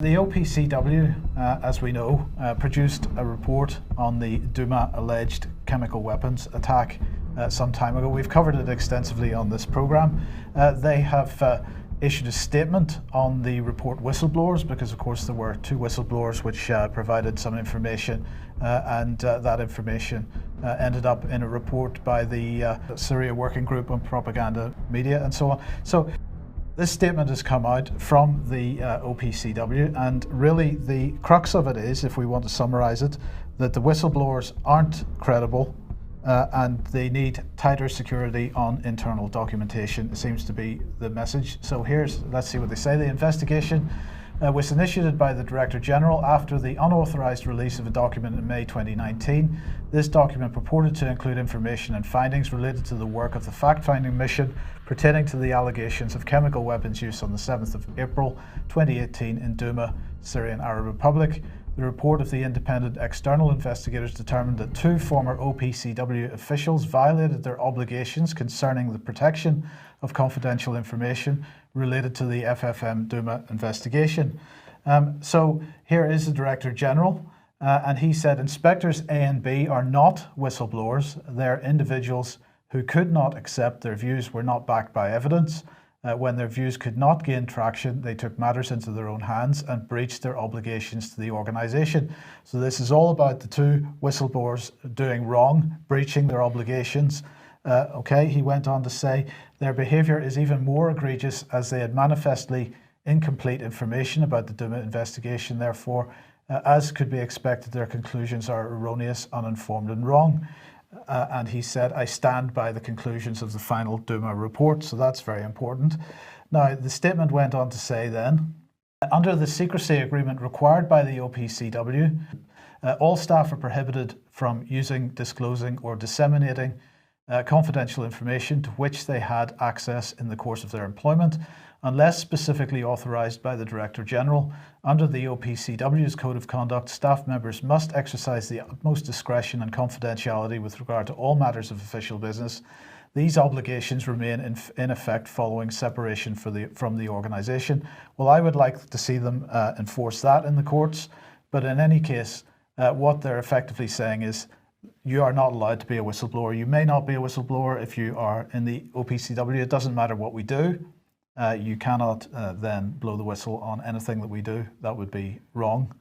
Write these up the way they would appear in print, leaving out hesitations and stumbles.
The OPCW, as we know, produced a report on the Douma alleged chemical weapons attack some time ago. We've covered it extensively on this programme. They have issued a statement on the report Whistleblowers, because of course there were two whistleblowers which provided some information, and that information ended up in a report by the Syria Working Group on Propaganda, Media and so on. So this statement has come out from the OPCW, and really the crux of it is, if we want to summarise it, that the whistleblowers aren't credible and they need tighter security on internal documentation. It seems to be the message. So let's see what they say. The investigation was initiated by the Director General after the unauthorised release of a document in May 2019. This document purported to include information and findings related to the work of the fact-finding mission pertaining to the allegations of chemical weapons use on the 7th of April 2018 in Douma, Syrian Arab Republic. The report of the independent external investigators determined that two former OPCW officials violated their obligations concerning the protection of confidential information related to the FFM Douma investigation. So here is the Director General, and he said inspectors A and B are not whistleblowers. They're individuals who could not accept their views were not backed by evidence. When their views could not gain traction, they took matters into their own hands and breached their obligations to the organisation. So this is all about the two whistleblowers doing wrong, breaching their obligations. He went on to say their behaviour is even more egregious as they had manifestly incomplete information about the Douma investigation. Therefore, as could be expected, their conclusions are erroneous, uninformed and wrong. And he said, I stand by the conclusions of the final Douma report. So that's very important. Now, the statement went on to say then, under the secrecy agreement required by the OPCW, all staff are prohibited from using, disclosing or disseminating confidential information to which they had access in the course of their employment, unless specifically authorised by the Director General. Under the OPCW's Code of Conduct, staff members must exercise the utmost discretion and confidentiality with regard to all matters of official business. These obligations remain in effect following separation from the organisation. Well, I would like to see them enforce that in the courts, but in any case, what they're effectively saying is you are not allowed to be a whistleblower. You may not be a whistleblower if you are in the OPCW. It doesn't matter what we do. You cannot then blow the whistle on anything that we do. That would be wrong.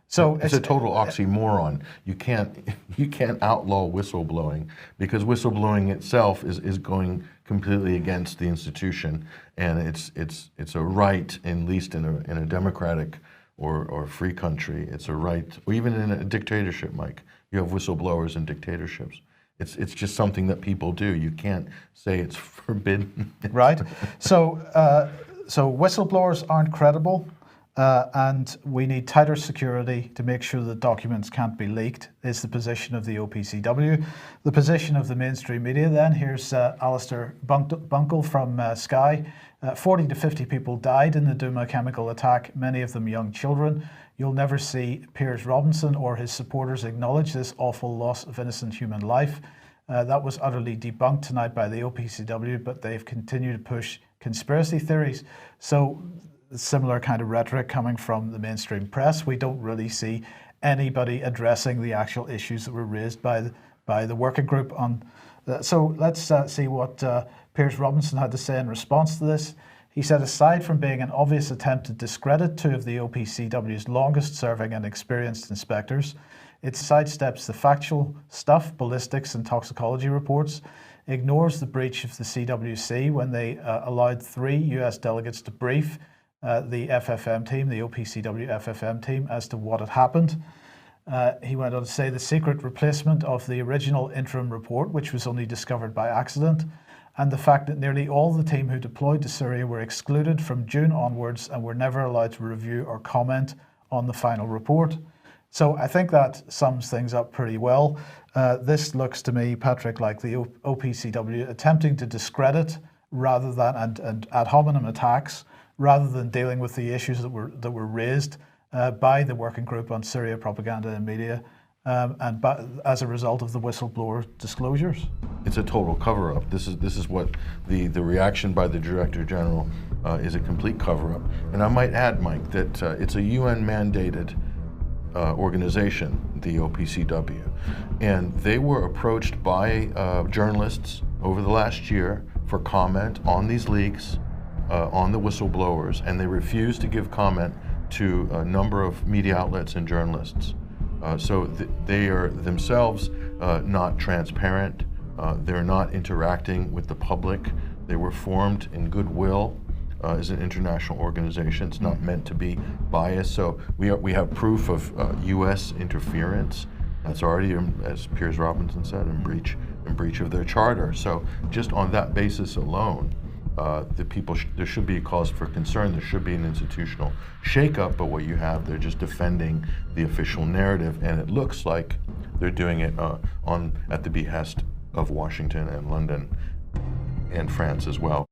So it's a total oxymoron. You can't outlaw whistleblowing, because whistleblowing itself is going completely against the institution, and it's a right, at least in a democratic or free country. It's a right, or even in a dictatorship, Mike. You have whistleblowers in dictatorships. It's just something that people do. You can't say it's forbidden. Right. So whistleblowers aren't credible, and we need tighter security to make sure that documents can't be leaked, is the position of the OPCW. The position of the mainstream media then, here's Alistair Bunkle from Sky. 40 to 50 people died in the Douma chemical attack, many of them young children. You'll never see Piers Robinson or his supporters acknowledge this awful loss of innocent human life. That was utterly debunked tonight by the OPCW, but they've continued to push conspiracy theories. So similar kind of rhetoric coming from the mainstream press. We don't really see anybody addressing the actual issues that were raised by the working group on. So let's see what Piers Robinson had to say in response to this. He said, aside from being an obvious attempt to discredit two of the OPCW's longest serving and experienced inspectors, it sidesteps the factual stuff, ballistics and toxicology reports, ignores the breach of the CWC when they allowed 3 US delegates to brief the FFM team, the OPCW FFM team, as to what had happened. He went on to say the secret replacement of the original interim report, which was only discovered by accident, and the fact that nearly all the team who deployed to Syria were excluded from June onwards and were never allowed to review or comment on the final report. So I think that sums things up pretty well. This looks to me, Patrick, like the OPCW attempting to discredit rather than and ad hominem attacks, rather than dealing with the issues that were raised by the Working Group on Syria Propaganda and Media, and as a result of the whistleblower disclosures. It's a total cover-up. This is what the reaction by the Director General is a complete cover-up. And I might add, Mike, that it's a UN-mandated organization, the OPCW, and they were approached by journalists over the last year for comment on these leaks, on the whistleblowers, and they refused to give comment to a number of media outlets and journalists. So they are themselves not transparent. They're not interacting with the public. They were formed in goodwill as an international organization. It's not meant to be biased. So we have proof of U.S. interference. That's already, as Piers Robinson said, in breach of their charter. So just on that basis alone, there should be a cause for concern. There should be an institutional shakeup. But what you have, they're just defending the official narrative, and it looks like they're doing it at the behest of Washington and London and France as well.